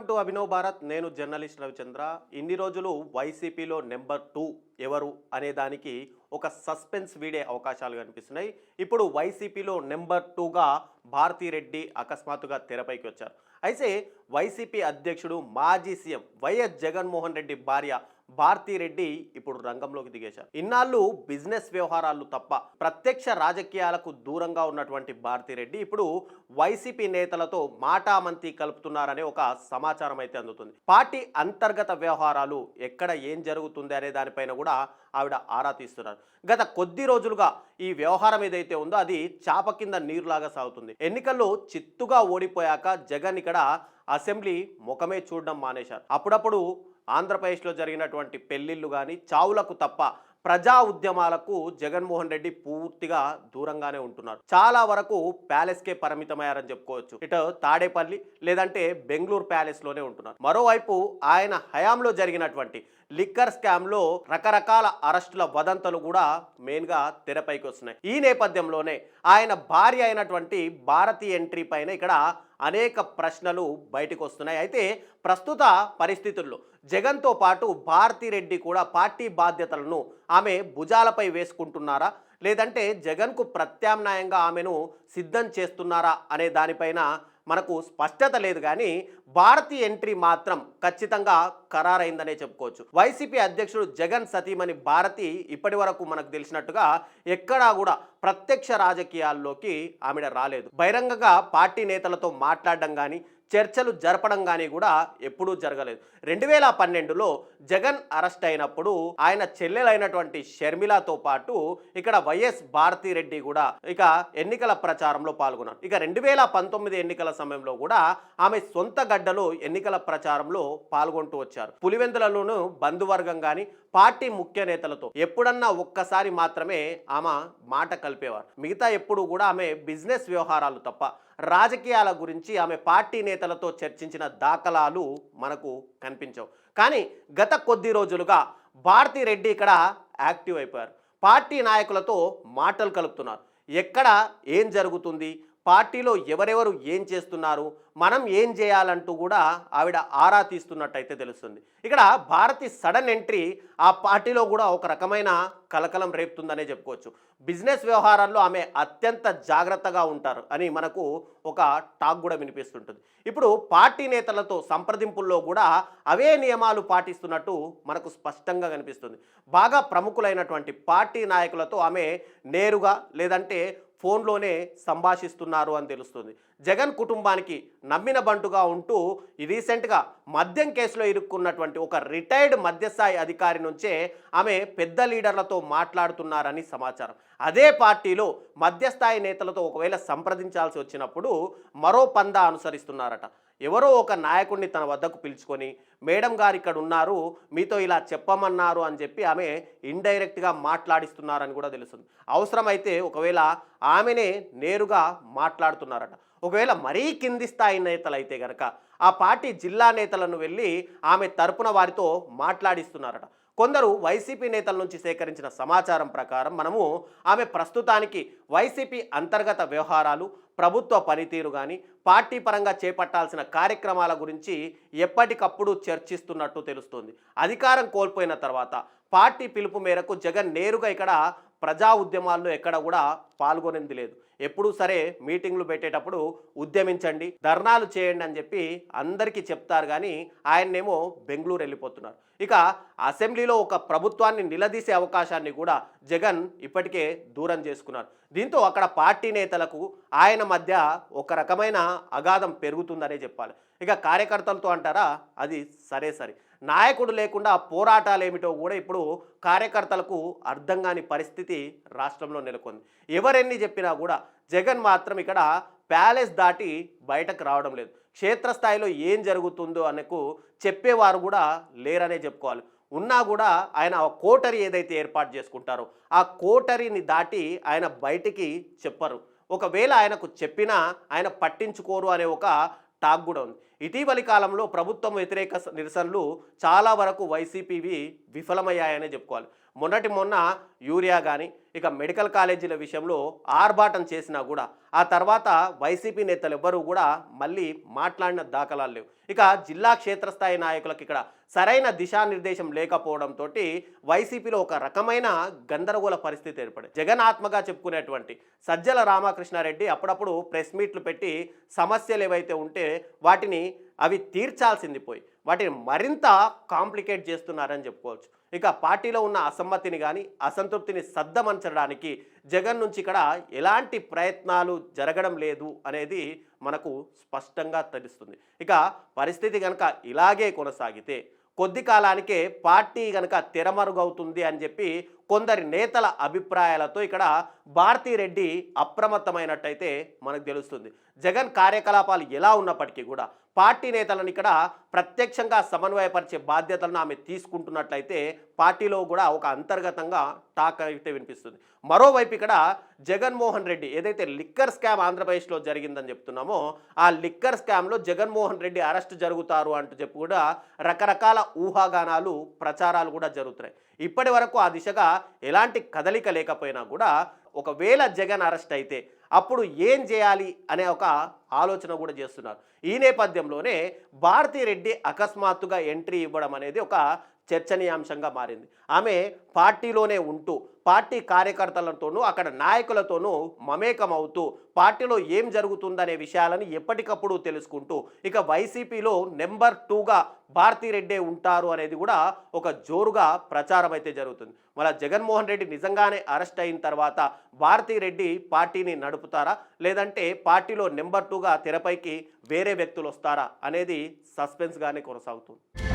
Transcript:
Welcome to Abhinav Bharat. నేను journalist Ravichandra. ఇన్ని రోజులు వైసీపీలో నెంబర్ 2 ఎవరు అనే దానికి ఒక సస్పెన్స్ వీడే అవకాశాలు కనిపిస్తున్నాయి. ఇప్పుడు వైసీపీలో నెంబర్ 2గా భారతిరెడ్డి అకస్మాత్తుగా తెరపైకి వచ్చారు. అయితే వైసీపీ అధ్యక్షుడు మాజీ సీఎం వైఎస్ జగన్మోహన్ రెడ్డి భార్య భారతిరెడ్డి ఇప్పుడు రంగంలోకి దిగేశారు. ఇన్నాళ్ళు బిజినెస్ వ్యవహారాలు తప్ప ప్రత్యక్ష రాజకీయాలకు దూరంగా ఉన్నటువంటి భారతిరెడ్డి ఇప్పుడు వైసీపీ నేతలతో మాటామంతి కలుపుతున్నారనే ఒక సమాచారం అయితే అందుతుంది. పార్టీ అంతర్గత వ్యవహారాలు ఎక్కడ ఏం జరుగుతుంది అనే దానిపైన కూడా ఆవిడ ఆరా తీస్తున్నారు. గత కొద్ది రోజులుగా ఈ వ్యవహారం ఏదైతే ఉందో అది చాప కింద నీరులాగా సాగుతుంది. ఎన్నికల్లో చిత్తుగా ఓడిపోయాక జగన్ ఇక్కడ అసెంబ్లీ ముఖమే చూడడం మానేశారు. అప్పుడప్పుడు ఆంధ్రప్రదేశ్లో జరిగినటువంటి పెళ్లిళ్ళు కానీ చావులకు తప్ప ప్రజా ఉద్యమాలకు జగన్మోహన్ రెడ్డి పూర్తిగా దూరంగానే ఉంటున్నారు. చాలా వరకు ప్యాలెస్కే పరిమితమయ్యారని చెప్పుకోవచ్చు. ఇటు తాడేపల్లి లేదంటే బెంగళూరు ప్యాలెస్లోనే ఉంటున్నారు. మరోవైపు ఆయన హయాంలో జరిగినటువంటి లిక్కర్ స్కామ్లో రకరకాల అరెస్టుల వదంతలు కూడా మెయిన్గా తెరపైకి వస్తున్నాయి. ఈ నేపథ్యంలోనే ఆయన భార్య అయినటువంటి భారతి ఎంట్రీ పైన ఇక్కడ అనేక ప్రశ్నలు బయటకు వస్తున్నాయి. అయితే ప్రస్తుత పరిస్థితుల్లో జగన్తో పాటు భారతిరెడ్డి కూడా పార్టీ బాధ్యతలను ఆమె భుజాలపై వేసుకుంటున్నారా, లేదంటే జగన్కు ప్రత్యామ్నాయంగా ఆమెను సిద్ధం చేస్తున్నారా అనే దానిపైన మనకు స్పష్టత లేదు. కానీ భారతి ఎంట్రీ మాత్రం ఖచ్చితంగా ఖరారైందనే చెప్పుకోవచ్చు. వైసీపీ అధ్యక్షుడు జగన్ సతీమణి భారతి ఇప్పటి వరకు మనకు తెలిసినట్టుగా ఎక్కడా కూడా ప్రత్యక్ష రాజకీయాల్లోకి ఆమె రాలేదు. బహిరంగంగా పార్టీ నేతలతో మాట్లాడడం కానీ చర్చలు జరపడం కానీ కూడా ఎప్పుడూ జరగలేదు. 2012లో జగన్ అరెస్ట్ అయినప్పుడు ఆయన చెల్లెలైనటువంటి షర్మిలతో పాటు ఇక్కడ వైఎస్ భారతిరెడ్డి కూడా ఇక ఎన్నికల ప్రచారంలో పాల్గొన్నారు. ఇక 2019 ఎన్నికల సమయంలో కూడా ఆమె సొంత గడ్డలో ఎన్నికల ప్రచారంలో పాల్గొంటూ వచ్చారు. పులివెందులలోనూ బంధువర్గం కానీ పార్టీ ముఖ్య నేతలతో ఎప్పుడన్నా ఒక్కసారి మాత్రమే ఆమె మాట కలిపేవారు. మిగతా ఎప్పుడు కూడా ఆమె బిజినెస్ వ్యవహారాలు తప్ప రాజకీయాల గురించి ఆమె పార్టీ నేతలతో చర్చించిన దాఖలాలు మనకు కనిపించవు. కానీ గత కొద్ది రోజులుగా భారతిరెడ్డి ఇక్కడ యాక్టివ్ అయిపోయారు. పార్టీ నాయకులతో మాటలు కలుపుతున్నారు. ఎక్కడ ఏం జరుగుతుంది, పార్టీలో ఎవరెవరు ఏం చేస్తున్నారు, మనం ఏం చేయాలంటూ కూడా ఆవిడ ఆరా తీస్తున్నట్టయితే తెలుస్తుంది. ఇక్కడ భారతి సడన్ ఎంట్రీ ఆ పార్టీలో కూడా ఒక రకమైన కలకలం రేపుతుందనే చెప్పుకోవచ్చు. బిజినెస్ వ్యవహారాల్లో ఆమె అత్యంత జాగ్రత్తగా ఉంటారు అని మనకు ఒక టాక్ కూడా వినిపిస్తుంటుంది. ఇప్పుడు పార్టీ నేతలతో సంప్రదింపుల్లో కూడా అవే నియమాలు పాటిస్తున్నట్టు మనకు స్పష్టంగా కనిపిస్తుంది. బాగా ప్రముఖులైనటువంటి పార్టీ నాయకులతో ఆమె నేరుగా లేదంటే ఫోన్లోనే సంభాషిస్తున్నారు అని తెలుస్తుంది. జగన్ కుటుంబానికి నమ్మిన బంటుగా ఉంటూ రీసెంట్గా మద్యం కేసులో ఇరుక్కున్నటువంటి ఒక రిటైర్డ్ మధ్యస్థాయి అధికారి నుంచే ఆమె పెద్ద లీడర్లతో మాట్లాడుతున్నారని సమాచారం. అదే పార్టీలో మధ్యస్థాయి నేతలతో ఒకవేళ సంప్రదించాల్సి వచ్చినప్పుడు మరో పందా అనుసరిస్తున్నారట. ఎవరో ఒక నాయకుడిని తన వద్దకు పిలుచుకొని మేడం గారు ఇక్కడ ఉన్నారు, మీతో ఇలా చెప్పమన్నారు అని చెప్పి ఆమె ఇండైరెక్ట్గా మాట్లాడిస్తున్నారని కూడా తెలుస్తుంది. అవసరమైతే ఒకవేళ ఆమెనే నేరుగా మాట్లాడుతున్నారట. ఒకవేళ మరీ కింది స్థాయి నేతలైతే గనక ఆ పార్టీ జిల్లా నేతలను వెళ్ళి ఆమె తరపున వారితో మాట్లాడిస్తున్నారట. కొందరు వైసీపీ నేతల నుంచి సేకరించిన సమాచారం ప్రకారం మనము ఆమె ప్రస్తుతానికి వైసీపీ అంతర్గత వ్యవహారాలు, ప్రభుత్వ పనితీరు కానీ పార్టీ పరంగా చేపట్టాల్సిన కార్యక్రమాల గురించి ఎప్పటికప్పుడు చర్చిస్తున్నట్టు తెలుస్తుంది. అధికారం కోల్పోయిన తర్వాత పార్టీ పిలుపు మేరకు జగన్ నేరుగా ఇక్కడ ప్రజా ఉద్యమాల్లో ఎక్కడ కూడా పాల్గొనేది లేదు. ఎప్పుడూ సరే మీటింగ్లు పెట్టేటప్పుడు ఉద్యమించండి, ధర్నాలు చేయండి అని చెప్పి అందరికీ చెప్తారు. కానీ ఆయన్నేమో బెంగళూరు వెళ్ళిపోతున్నారు. ఇక అసెంబ్లీలో ఒక ప్రభుత్వాన్ని నిలదీసే అవకాశాన్ని కూడా జగన్ ఇప్పటికే దూరం చేసుకున్నారు. దీంతో అక్కడ పార్టీ నేతలకు ఆయన మధ్య ఒక రకమైన అగాధం పెరుగుతుందనే చెప్పాలి. ఇక కార్యకర్తలతో అంటారా, అది సరే. నాయకుడు లేకుండా పోరాటాలు ఏమిటో కూడా ఇప్పుడు కార్యకర్తలకు అర్థం కాని పరిస్థితి రాష్ట్రంలో నెలకొంది. ఎవరెన్ని చెప్పినా కూడా జగన్ మాత్రం ఇక్కడ ప్యాలెస్ దాటి బయటకు రావడం లేదు. క్షేత్రస్థాయిలో ఏం జరుగుతుందో అనకు చెప్పేవారు కూడా లేరనే చెప్పుకోవాలి. ఉన్నా కూడా ఆయన కోటరీ ఏదైతే ఏర్పాటు చేసుకుంటారో ఆ కోటరీని దాటి ఆయన బయటికి చెప్పరు. ఒకవేళ ఆయనకు చెప్పినా ఆయన పట్టించుకోరు అనే ఒక టాక్ కూడా ఉంది. ఇటీవలి కాలంలో ప్రభుత్వం వ్యతిరేక నిరసనలు చాలా వరకు వైసీపీవి విఫలమయ్యాయనే చెప్పుకోవాలి. మొన్న యూరియా కానీ ఇక మెడికల్ కాలేజీల విషయంలో ఆర్భాటం చేసినా కూడా ఆ తర్వాత వైసీపీ నేతలు ఎవ్వరూ కూడా మళ్ళీ మాట్లాడిన దాఖలాలు లేవు. ఇక జిల్లా క్షేత్రస్థాయి నాయకులకు ఇక్కడ సరైన దిశానిర్దేశం లేకపోవడంతో వైసీపీలో ఒక రకమైన గందరగోళ పరిస్థితి ఏర్పడింది. జగన్ ఆత్మగా చెప్పుకునేటువంటి సజ్జల రామకృష్ణారెడ్డి అప్పుడప్పుడు ప్రెస్ మీట్లు పెట్టి సమస్యలు ఏవైతే ఉంటే వాటిని అవి తీర్చాల్సింది పోయి వాటిని మరింత కాంప్లికేట్ చేస్తున్నారని చెప్పుకోవచ్చు. ఇక పార్టీలో ఉన్న అసమ్మతిని కానీ అసంతృప్తిని సద్దమనచడానికి జగన్ నుంచి ఇక్కడ ఎలాంటి ప్రయత్నాలు జరగడం లేదు అనేది మనకు స్పష్టంగా తెలుస్తుంది. ఇక పరిస్థితి కనుక ఇలాగే కొనసాగితే కొద్ది కాలానికే పార్టీ కనుక తెరమరుగవుతుంది అని చెప్పి కొందరి నేతల అభిప్రాయాలతో ఇక్కడ భారతిరెడ్డి అప్రమత్తమైనట్టయితే మనకు తెలుస్తుంది. జగన్ కార్యకలాపాలు ఎలా ఉన్నప్పటికీ కూడా పార్టీ నేతలను ఇక్కడ ప్రత్యక్షంగా సమన్వయపరిచే బాధ్యతలను ఆమె తీసుకుంటున్నట్లయితే పార్టీలో కూడా ఒక అంతర్గతంగా టాక్ అయితే వినిపిస్తుంది. మరోవైపు ఇక్కడ జగన్మోహన్ రెడ్డి ఏదైతే లిక్కర్ స్కామ్ ఆంధ్రప్రదేశ్లో జరిగిందని చెప్తున్నామో ఆ లిక్కర్ స్కామ్లో జగన్మోహన్ రెడ్డి అరెస్ట్ జరుగుతారు అంటూ చెప్పి కూడా రకరకాల ఊహాగానాలు ప్రచారాలు కూడా జరుగుతున్నాయి. ఇప్పటి వరకు ఆ దిశగా ఎలాంటి కదలిక లేకపోయినా కూడా ఒకవేళ జగన్ అరెస్ట్ అయితే అప్పుడు ఏం చేయాలి అనే ఒక ఆలోచన కూడా చేస్తున్నారు. ఈ నేపథ్యంలోనే భారతిరెడ్డి అకస్మాత్తుగా ఎంట్రీ ఇవ్వడం అనేది ఒక చర్చనీయాంశంగా మారింది. ఆమె పార్టీలోనే ఉంటూ పార్టీ కార్యకర్తలతోనూ అక్కడ నాయకులతోనూ మమేకం అవుతూ పార్టీలో ఏం జరుగుతుందనే విషయాలను ఎప్పటికప్పుడు తెలుసుకుంటూ ఇక వైసీపీలో నెంబర్ 2గా భారతిరెడ్డే ఉంటారు అనేది కూడా ఒక జోరుగా ప్రచారం అయితే జరుగుతుంది. మళ్ళీ జగన్మోహన్ రెడ్డి నిజంగానే అరెస్ట్ అయిన తర్వాత భారతిరెడ్డి పార్టీని నడుపుతారా లేదంటే పార్టీలో నెంబర్ 2గా తెరపైకి వేరే వ్యక్తులు వస్తారా అనేది సస్పెన్స్గానే కొనసాగుతుంది.